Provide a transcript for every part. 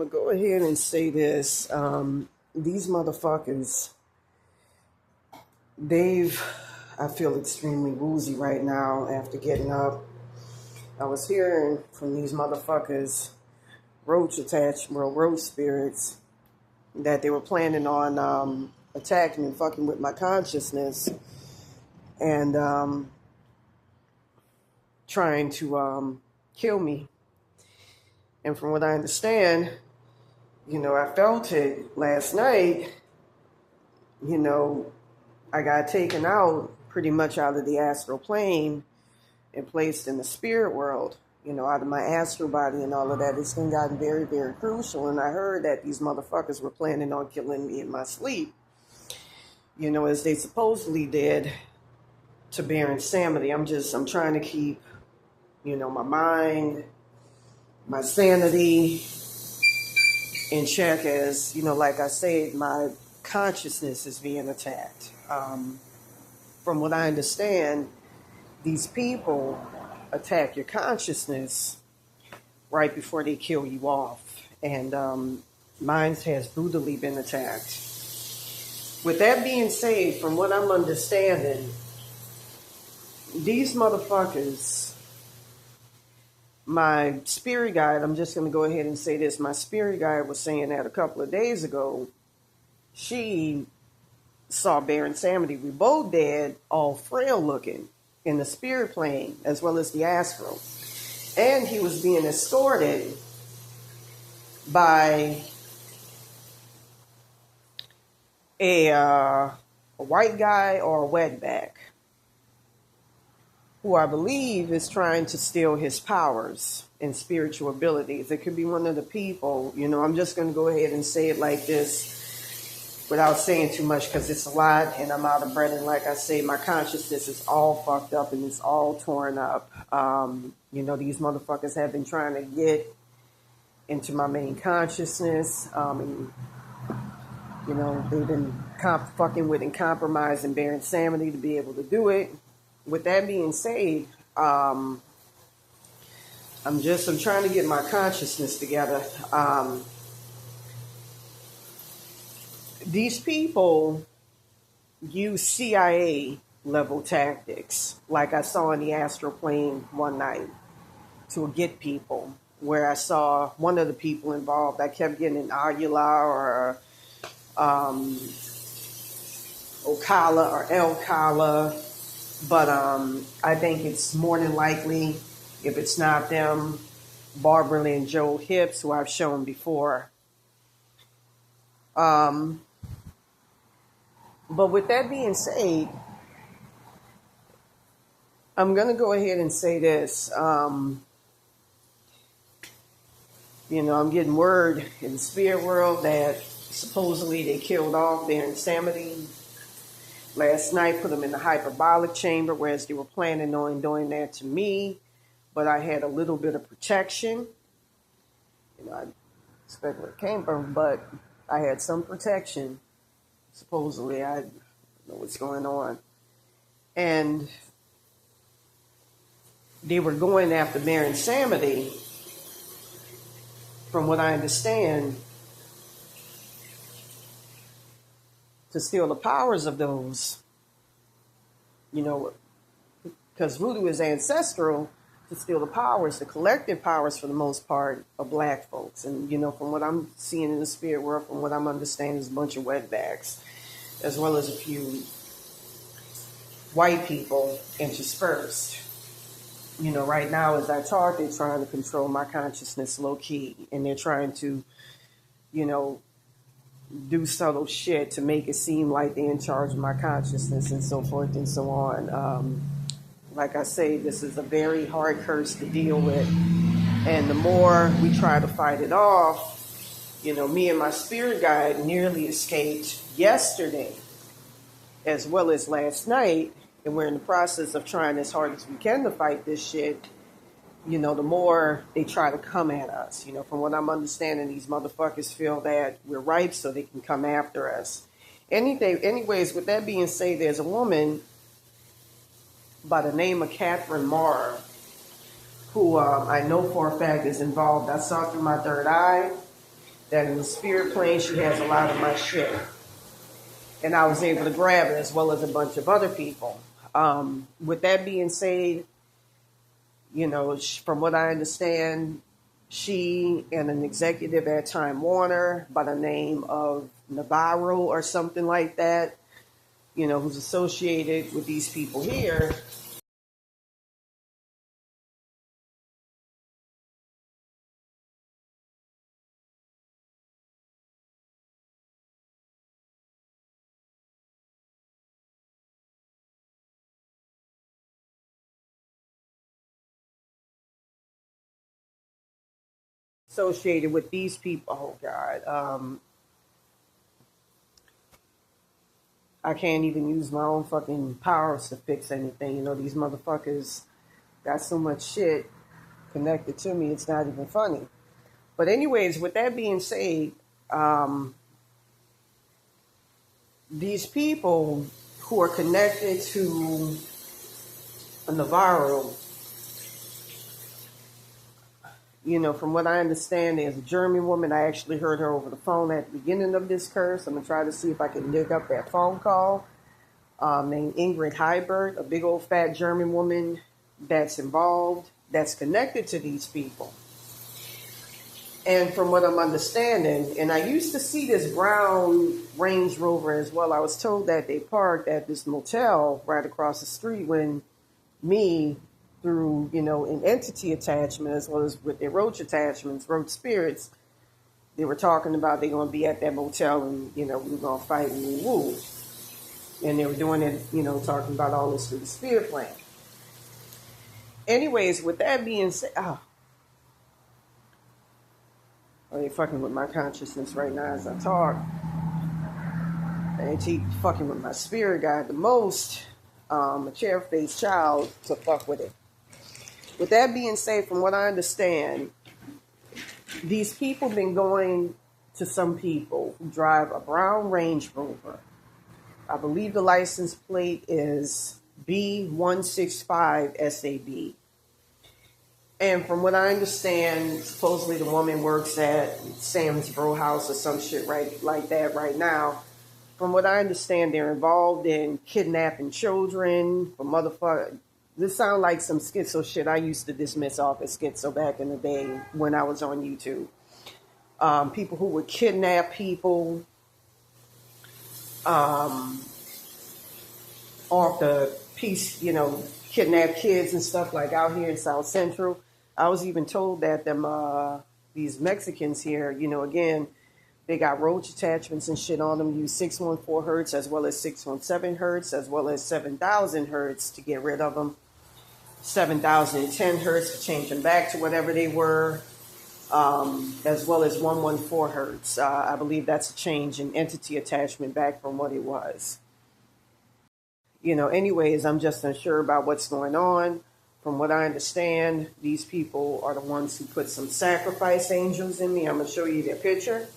going to go ahead and say this. These motherfuckers, I feel extremely woozy right now after getting up. I was hearing from these motherfuckers, roach spirits, that they were planning on attacking and fucking with my consciousness and trying to kill me. And from what I understand, I felt it last night. I got taken out pretty much out of the astral plane and placed in the spirit world, out of my astral body and all of that. It's gotten very, very crucial. And I heard that these motherfuckers were planning on killing me in my sleep, as they supposedly did to Baron Samedi. I'm trying to keep, my mind, my sanity in check as, like I said, my consciousness is being attacked. From what I understand, these people attack your consciousness right before they kill you off. And mine has brutally been attacked. With that being said, from what I'm understanding, these motherfuckers, my spirit guide, I'm just going to go ahead and say this. My spirit guide was saying that a couple of days ago. She saw Baron Samedi. We both dead, all frail looking, in the spirit plane as well as the astral. And he was being escorted by a white guy or a wetback who I believe is trying to steal his powers and spiritual abilities. It could be one of the people, I'm just going to go ahead and say it like this without saying too much because it's a lot and I'm out of breath. And like I say, my consciousness is all fucked up and it's all torn up. These motherfuckers have been trying to get into my main consciousness. They've been fucking with and compromising Baron Samedi to be able to do it. With that being said, I'm trying to get my consciousness together. These people use CIA level tactics, like I saw in the astral plane one night, to get people. Where I saw one of the people involved, I kept getting an Aguilar or Ocala or El Cala. But I think it's more than likely, if it's not them, Barbara and Joe Hips, who I've shown before. But with that being said, I'm going to go ahead and say this. I'm getting word in the spirit world that supposedly they killed off Baron Samedi last night, put them in the hyperbolic chamber, whereas they were planning on doing that to me. But I had a little bit of protection. I expect where it came from, but I had some protection. Supposedly, I don't know what's going on. And they were going after Baron Samedi, from what I understand, to steal the powers of those, because voodoo is ancestral, to steal the powers, the collective powers for the most part of black folks. And, from what I'm seeing in the spirit world, from what I'm understanding, is a bunch of wetbacks, as well as a few white people interspersed. Right now as I talk, they're trying to control my consciousness low key, and they're trying to, do subtle shit to make it seem like they're in charge of my consciousness and so forth and so on. Like I say, this is a very hard curse to deal with. And the more we try to fight it off, me and my spirit guide nearly escaped yesterday as well as last night. And we're in the process of trying as hard as we can to fight this shit. The more they try to come at us. From what I'm understanding, these motherfuckers feel that we're ripe so they can come after us. Anyways, with that being said, there's a woman by the name of Catherine Marr, who I know for a fact is involved. I saw through my third eye that in the spirit plane she has a lot of my shit. And I was able to grab it as well as a bunch of other people. With that being said, from what I understand, she and an executive at Time Warner by the name of Navarro or something like that, who's associated with these people here. Associated with these people. Oh God. I can't even use my own fucking powers to fix anything. These motherfuckers got so much shit connected to me, it's not even funny. But anyways, with that being said, these people who are connected to Navarro, from what I understand, there's a German woman. I actually heard her over the phone at the beginning of this curse. I'm going to try to see if I can dig up that phone call. Named Ingrid Heibert, a big old fat German woman that's involved, that's connected to these people. And from what I'm understanding, and I used to see this brown Range Rover as well. I was told that they parked at this motel right across the street when me, through, an entity attachment as well as with their roach attachments, roach spirits, they were talking about they're going to be at that motel and, we were going to fight and woo. And they were doing it, talking about all this through the spirit plane. Anyways, with that being said, they're fucking with my consciousness right now as I talk. And she fucking with my spirit guide the most. A chair-faced child to fuck with it. With that being said, from what I understand, these people been going to some people who drive a brown Range Rover. I believe the license plate is B165SAB. And from what I understand, supposedly the woman works at Sam's Bro House or some shit right like that right now. From what I understand, they're involved in kidnapping children for motherfucker. This sounds like some schizo shit I used to dismiss off as schizo back in the day when I was on YouTube. People who would kidnap people off the piece, kidnap kids and stuff like out here in South Central. I was even told that these Mexicans here, again, they got roach attachments and shit on them, use 614 hertz as well as 617 hertz as well as 7,000 hertz to get rid of them. 7,010 hertz to change them back to whatever they were, as well as 114 hertz. I believe that's a change in entity attachment back from what it was. Anyways, I'm just unsure about what's going on. From what I understand, these people are the ones who put some sacrifice angels in me. I'm going to show you their picture.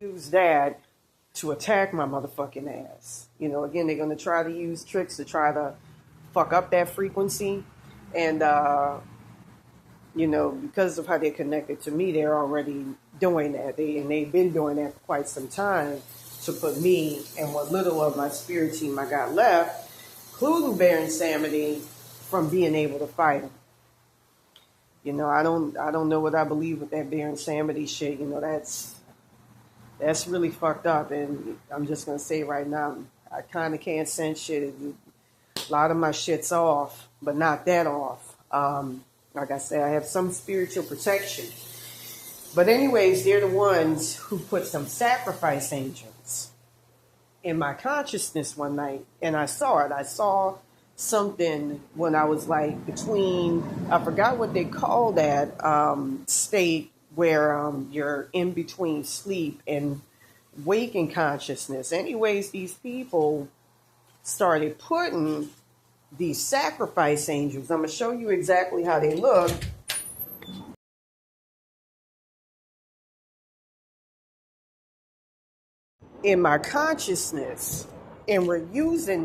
Use that to attack my motherfucking ass. Again, they're going to try to use tricks to try to fuck up that frequency. And, because of how they're connected to me, they're already doing that. They've been doing that for quite some time to put me and what little of my spirit team I got left, including Baron Samity, from being able to fight them. I don't know what I believe with that Baron Samity shit. That's really fucked up, and I'm just going to say right now, I kind of can't sense shit. A lot of my shit's off, but not that off. Like I said, I have some spiritual protection. But anyways, they're the ones who put some sacrifice angels in my consciousness one night, and I saw it. I saw something when I was like between, I forgot what they call that state where you're in between sleep and waking consciousness. Anyways, these people started putting these sacrifice angels. I'm going to show you exactly how they look. In my consciousness, and we're using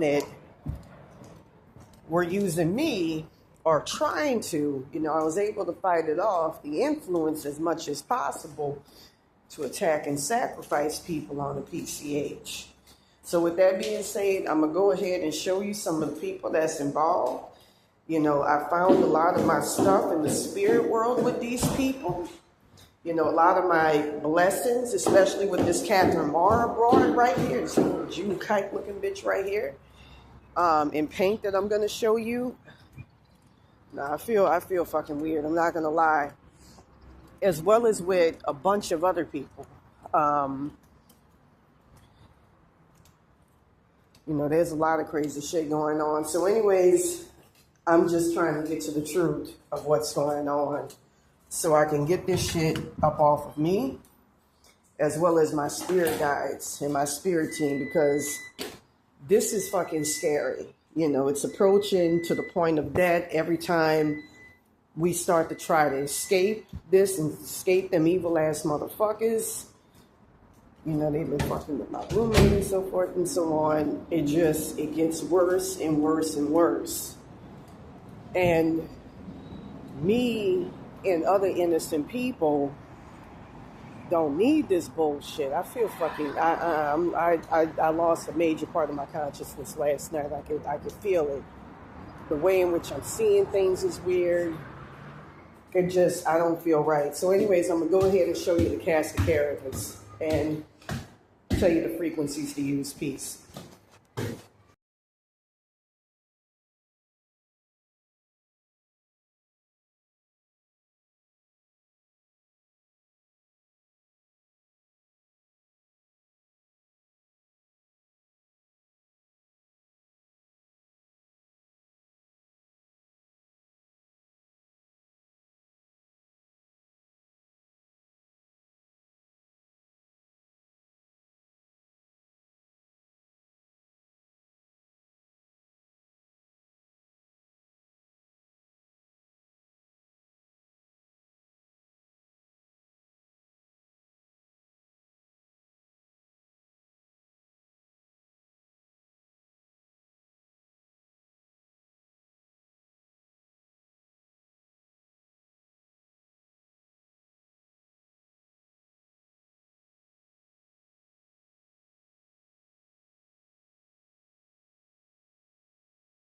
me, or trying to, I was able to fight it off, the influence as much as possible to attack and sacrifice people on the PCH. So with that being said, I'm going to go ahead and show you some of the people that's involved. I found a lot of my stuff in the spirit world with these people. A lot of my blessings, especially with this Catherine Mara broad right here, this little Jew kite looking bitch right here, in paint that I'm going to show you. Now, I feel fucking weird. I'm not going to lie. As well as with a bunch of other people. There's a lot of crazy shit going on. So anyways, I'm just trying to get to the truth of what's going on so I can get this shit up off of me, as well as my spirit guides and my spirit team, because this is fucking scary. It's approaching to the point of death every time we start to try to escape this and escape them evil ass motherfuckers. They been fucking with my roommate and so forth and so on. It gets worse and worse and worse. And me and other innocent people don't need this bullshit. I feel fucking. I lost a major part of my consciousness last night. I could feel it. The way in which I'm seeing things is weird. I don't feel right. So, anyways, I'm gonna go ahead and show you the cast of characters and tell you the frequencies to use. Peace.